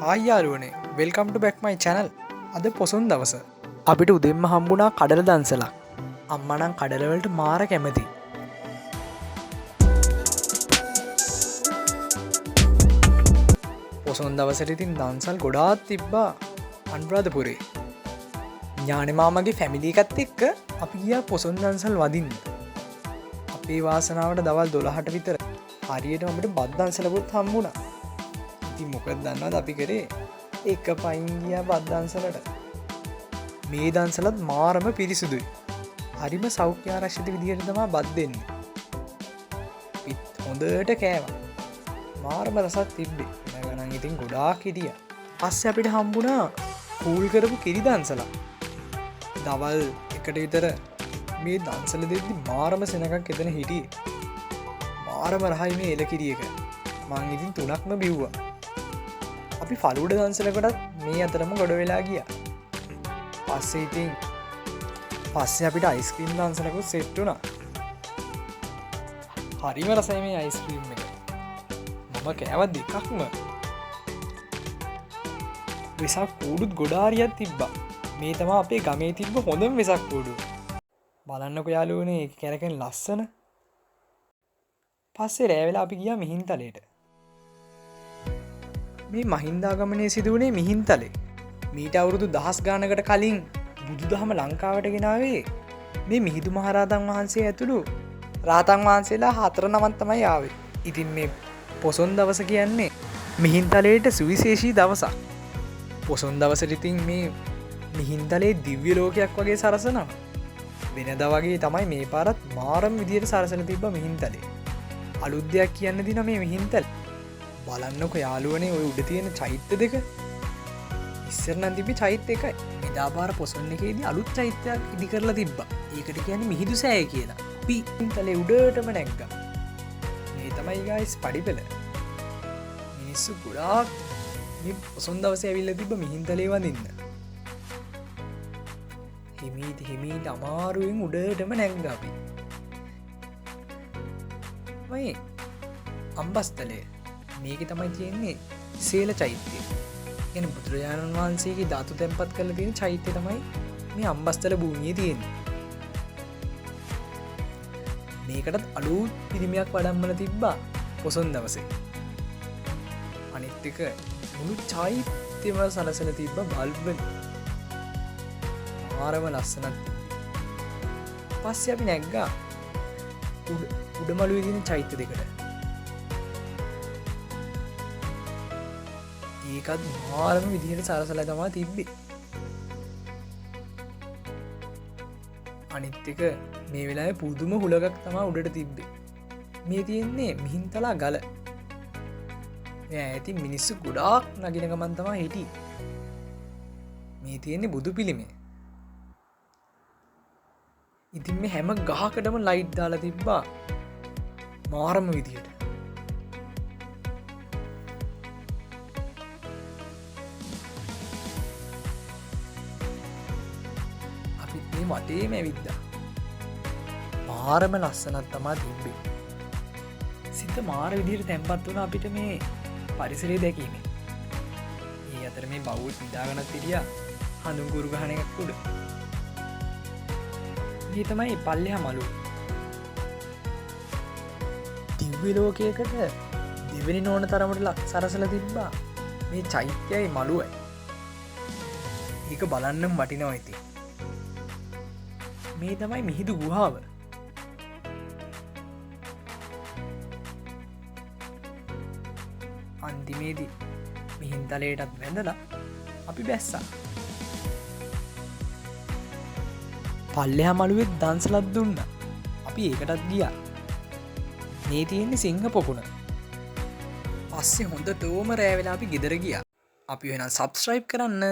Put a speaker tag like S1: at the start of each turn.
S1: Hi යාළුවනේ welcome ටු back මයි channel. අද පොසොන් දවස අපිට උදෙන්ම හම්බුණා කඩල දන්සලක්. අම්මා නම් කඩලවලට මාර කැමති. පොසොන් දවසට ඉතින් දන්සල් ගොඩාක් තිබ්බා අනුරාධපුරේ. ඥානෙ මාමගේ ෆැමිලි එකත් එක්ක අපි ගියා පොසොන් දන්සල් වදින්න. අපේ වාසනාවට දවල් 12ට විතර හරියටම අපිට බත් දන්සලකුත් හම්බුණා. ඉතින් මොකද දන්නවද අපි කරේ? එක පයින් ගියා බත් දන්සලට. මේ දන්සලත් මාරම පිරිසුදුයි. හරිම සෞඛ්‍ය ආරක්ෂිත විදිහට තමයි බත් දෙන්නේ. පිට හොඳට කෑවා. මාරම රසක් තිබ්බේ. ගණන් ඉතින් ගොඩාක් හිටියා. පස්සේ අපිට හම්බුණා කූල් කරපු කිරි දන්සලක්. දවල් 1ට විතර මේ දන්සල දෙද්දි මාරම සෙනඟක් එතන හිටියේ. මාරම රහයි මේ එලකිරි එක. මං ඉතින් 3ක්ම බිව්වා. අපි ෆලුඩ දන්සලකටත් මේ අතරම ගොඩ වෙලා ගියා. පස්සේ අපිට අයිස්ක්‍රීම් දන්සලකුත් සෙට් වුණා. හරිම රසයි මේ අයිස්ක්‍රීම් එක. මම කෑවා දෙකක්ම. වෙසක් කූඩුත් ගොඩාරියක් තිබ්බා. මේ තමයි අපේ ගමේ තිබ්බ හොඳම වෙසක් කූඩුව. බලන්නකො යාළුවනේ ඒක කැරකෙන ලස්සන. පස්සේ රෑ වෙලා අපි ගියා මිහින්තලේට. මේ මහින්දාගමනය සිදුවනේ මිහින්තලේ. මීට අවුරුදු 1000 ගානකට කලින් බුදුදහම ලංකාවට ගෙනාවේ මේ මිහිඳු මහරහතන් වහන්සේ ඇතුළු රහතන් වහන්සේලා 4 තමයි ආවේ. ඉතින් මේ පොසොන් දවස කියන්නේ මිහින්තලේට සුවිශේෂී දවසක්. පොසොන් දවසට ඉතින් මේ මිහින්තලේ දිව්‍ය ලෝකයක් වගේ සරසනවා. වෙනදා වගේ තමයි මේ පාරත් මාරම විදියට සරසලා තිබ්බා මිහින්තලේ. අලුත් දෙයක් කියන්න දින මේ මිහින්තල. බලන්නකො යාළුවනේ ඔය උඩ තියෙන චෛත්‍ය දෙක. ඉස්සර නම් තිබ්බේ චෛත්‍ය එකයි. එදා පාර පොසොන් එකේදී අලුත් චෛත්‍යයක් ඉදි කරලා තිබ්බා. ඒකට කියන්නේ මිහිඳු සෑය කියලා. අපි මිහින්තලේ උඩටම නැග්ගා. මේ තමයි ගයිස් පඩිපෙළ. මිනිස්සු ගොඩාක් මේ පොසොන් දවසේ ඇවිල්ලා තිබ්බ මිහින්තලේ වඳින්න. හිමීට අමාරුවෙන් උඩටම නැග්ගා අපි. මේ අම්බස්තලේ මේක තමයි තියෙන්නේ සේල චෛත්‍යය. කියන්නේ බුදුරජාණන් වහන්සේගේ ධාතු තැන්පත් කරලා තියෙන චෛත්‍යය තමයි මේ අම්බස්තල භූමියේ තියෙන්නේ. මේකටත් අලුත් පිළිමයක් වඩම්මලා තිබ්බා පොසොන් දවසේ. අනිත් එක මුළු චෛත්‍යයම සලසලා තිබ්බා බල්බ්. මාරම ලස්සනක්. පස්සේ අපි නැග්ගා උඩමළුවේ තියෙන චෛත්‍ය දෙකට. ඒකත් මාරම විදිහට සරසලා තමයි තිබ්බේ. අනිත් එක මේ වෙලාවේ පුදුම හුලඟක් තමයි උඩට තිබ්බේ. මේ තියෙන්නේ මිහින්තලා ගල. මේ ඇති මිනිස්සු ගොඩාක් නගින ගමන් තමයි හිටියේ. මේ තියෙන්නේ බුදු පිළිමය. ඉතින් මේ හැම ගහකටම ලයිට් දාලා තිබ්බා මාරම විදිහට. මේ වටේම ඇවිද්දා. මාරම ලස්සනක් තමා තිබ්බේ. සිත මාර විදිහට තැන්පත් වුණා අපිට මේ පරිසරය දැකීමෙන්. මේ අතර මේ බවුත් නිදාගන්නත් හිටියා හඳුන් කුරු ගහන එකක් උඩ. මේ තමයි පල්ලෙහා මළුව. දිව්‍ය ලෝකයකට දෙවෙනි නෝන තරමට සරසලා තිබ්බා මේ චෛත්‍යයයි මළුවයි. ඒක බලන්නම් වටිනවා ඉතින්. මේ තමයි මිහිඳු ගුහාව. අන්තිමේදී මිහින්තලේටත් වැඳලා අපි බැස්සා. පල්ලෙහා මළුවේ දන්සලක් දුන්නා. අපි ඒකටත් ගියා. මේ තියෙන්නේ සිංහ පොකුණ. පස්සේ හොඳටම රෑ වෙලා අපි ගෙදර ගියා. අපි වෙන සබ්ස්ක්‍රයිබ් කරන්න.